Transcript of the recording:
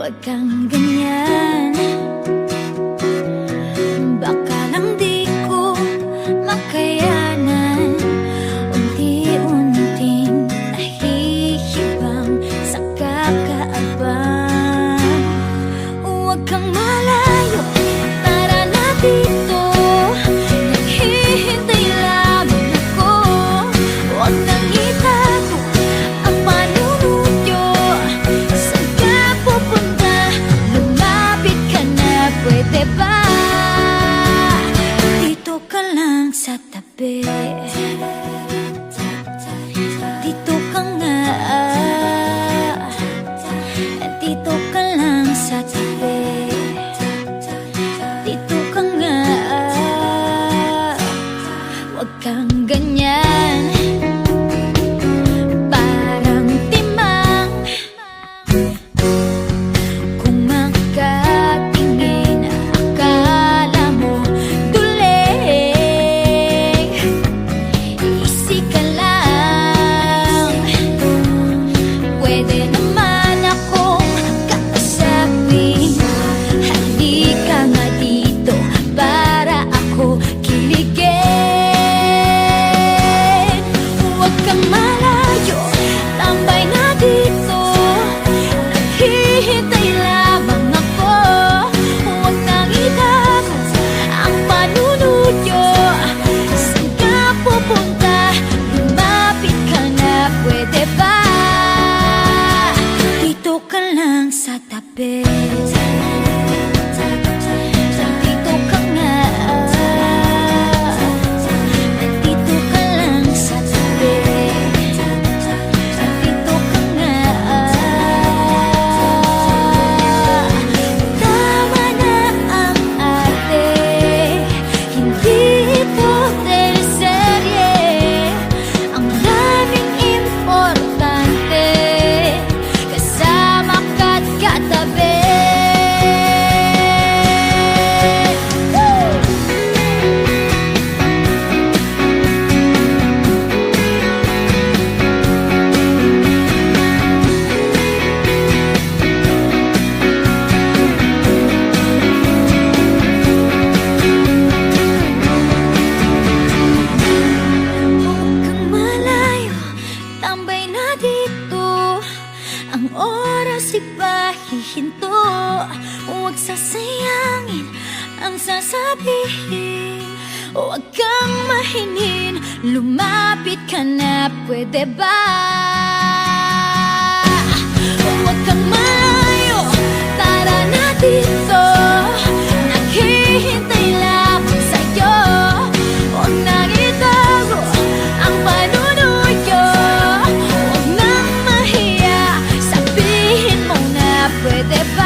Huwag kang ganyan. Baka lang di ko makayanan. Unti-unting nahihibang sa kakaabang. Huwag kang malayo, tara na dito. Naghihintay lamang ako. Huwag nang itago ang panunodyo. Saan ka pupunta? Lumapit ka na, pwede ba? Dito ka lang sa tabi. Dito ka nga. Dito ka lang sa tabi. Dito ka nga. Huwag kang ganyan. Parang timang kung makatingin, akala mo duling. Easy ka lang. Pwede naman akong kausapin. Halika nga dito para ako kiligin. Huwag kang malayo, tambay na dito. Naghihintay lamang ako. Huwag nang itago ang panunodyo. Saan ka pupunta? Lumapit ka na, pwede ba? Dito ka lang sa tabi. Dito ka nga. Dito ka lang sa tabi. Dito ka nga. Tama na ang arte. Hindi ito teleserye. Ang daming importante kasama ka't katabi. Huwag kang malayo, tambay na dito. Ang oras ipahihinto. Huwag sasayangin ang sasabihin. Huwag kang mahinin, lumapit ka na, pwede ba? Huwag kang malayo, tara na dito. Naghihintay lamang sa'yo. Huwag nang itago ang panunodyo. Huwag nang mahiya, sabihin mo na, pwede ba?